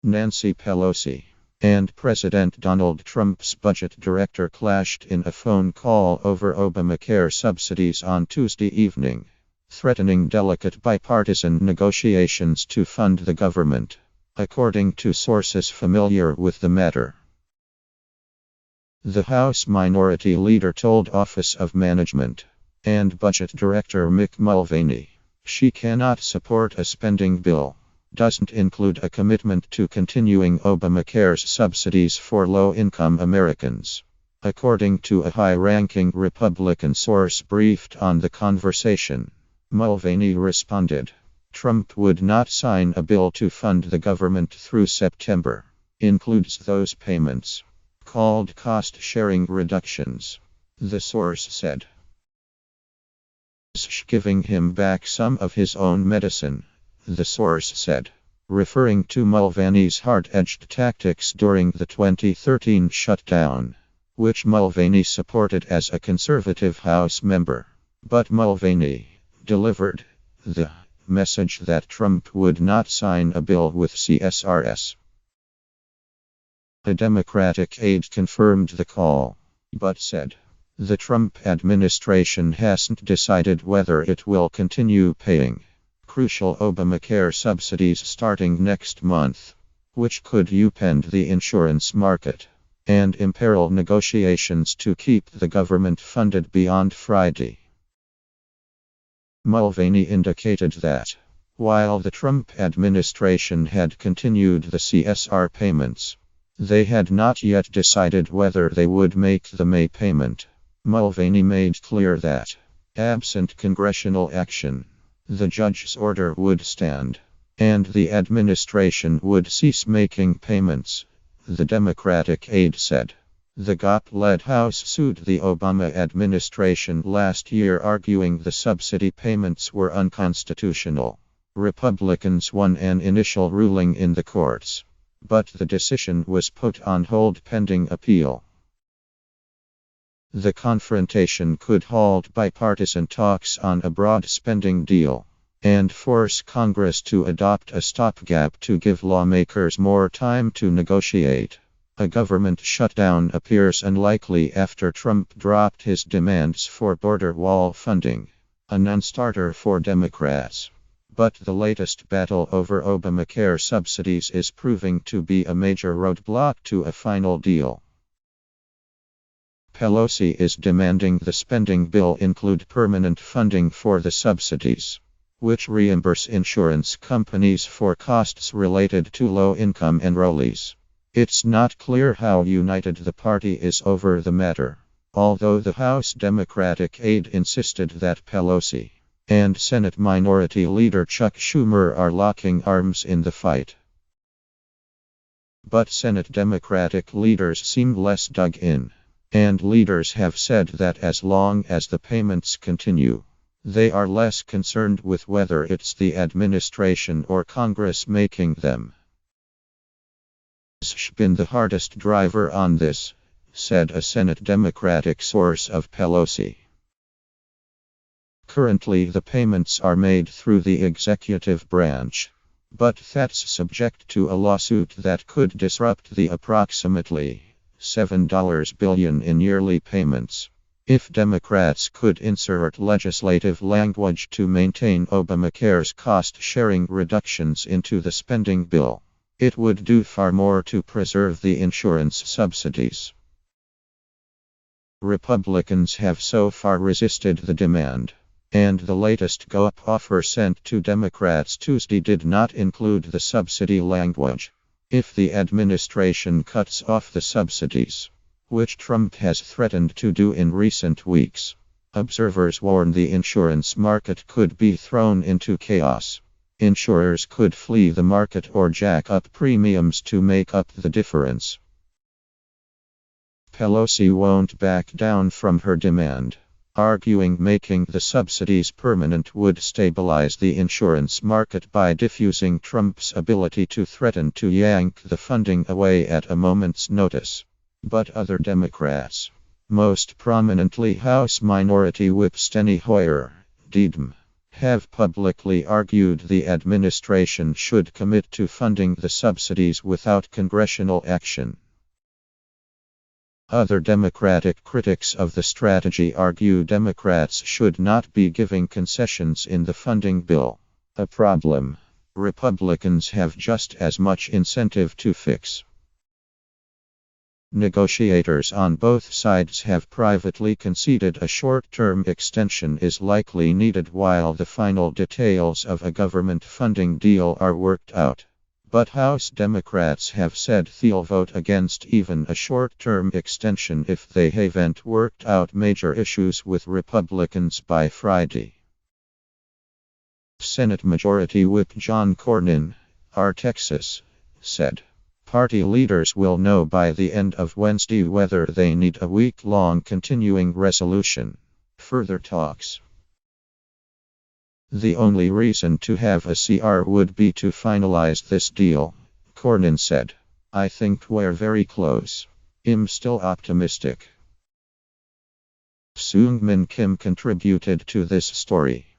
Nancy Pelosi and President Donald Trump's budget director clashed in a phone call over Obamacare subsidies on Tuesday evening, threatening delicate bipartisan negotiations to fund the government, according to sources familiar with the matter. The House Minority Leader told Office of Management and Budget Director Mick Mulvaney she cannot support a spending bill doesn't include a commitment to continuing Obamacare's subsidies for low-income Americans. According to a high-ranking Republican source briefed on the conversation, Mulvaney responded, Trump would not sign a bill to fund the government through September. Includes those payments, called cost-sharing reductions, the source said. Giving him back some of his own medicine, the source said, referring to Mulvaney's hard-edged tactics during the 2013 shutdown, which Mulvaney supported as a conservative House member. But Mulvaney delivered the message that Trump would not sign a bill with CSRS. A Democratic aide confirmed the call, but said, the Trump administration hasn't decided whether it will continue paying crucial Obamacare subsidies starting next month, which could upend the insurance market and imperil negotiations to keep the government funded beyond Friday. Mulvaney indicated that, while the Trump administration had continued the CSR payments, they had not yet decided whether they would make the May payment. Mulvaney made clear that, absent congressional action, the judge's order would stand, and the administration would cease making payments, the Democratic aide said. The GOP-led House sued the Obama administration last year, arguing the subsidy payments were unconstitutional. Republicans won an initial ruling in the courts, but the decision was put on hold pending appeal. The confrontation could halt bipartisan talks on a broad spending deal and force Congress to adopt a stopgap to give lawmakers more time to negotiate. A government shutdown appears unlikely after Trump dropped his demands for border wall funding, a non-starter for Democrats. But the latest battle over Obamacare subsidies is proving to be a major roadblock to a final deal. Pelosi is demanding the spending bill include permanent funding for the subsidies, which reimburse insurance companies for costs related to low-income enrollees. It's not clear how united the party is over the matter, although the House Democratic aide insisted that Pelosi and Senate Minority Leader Chuck Schumer are locking arms in the fight. But Senate Democratic leaders seem less dug in, and leaders have said that as long as the payments continue, they are less concerned with whether it's the administration or Congress making them. Been the hardest driver on this, said a Senate Democratic source of Pelosi. Currently the payments are made through the executive branch, but that's subject to a lawsuit that could disrupt the approximately $7 billion in yearly payments. If Democrats could insert legislative language to maintain Obamacare's cost-sharing reductions into the spending bill, it would do far more to preserve the insurance subsidies. Republicans have so far resisted the demand, and the latest GOP offer sent to Democrats Tuesday did not include the subsidy language. If the administration cuts off the subsidies, which Trump has threatened to do in recent weeks, observers warn the insurance market could be thrown into chaos. Insurers could flee the market or jack up premiums to make up the difference. Pelosi won't back down from her demand, arguing making the subsidies permanent would stabilize the insurance market by diffusing Trump's ability to threaten to yank the funding away at a moment's notice. But other Democrats, most prominently House Minority Whip Steny Hoyer, DDM, have publicly argued the administration should commit to funding the subsidies without congressional action. Other Democratic critics of the strategy argue Democrats should not be giving concessions in the funding bill. A problem Republicans have just as much incentive to fix. Negotiators on both sides have privately conceded a short-term extension is likely needed while the final details of a government funding deal are worked out. But House Democrats have said they'll vote against even a short-term extension if they haven't worked out major issues with Republicans by Friday. Senate Majority Whip John Cornyn, R. Texas, said party leaders will know by the end of Wednesday whether they need a week-long continuing resolution. Further talks. The only reason to have a CR would be to finalize this deal, Cornyn said. I think we're very close. I'm still optimistic. Seung-Min Kim contributed to this story.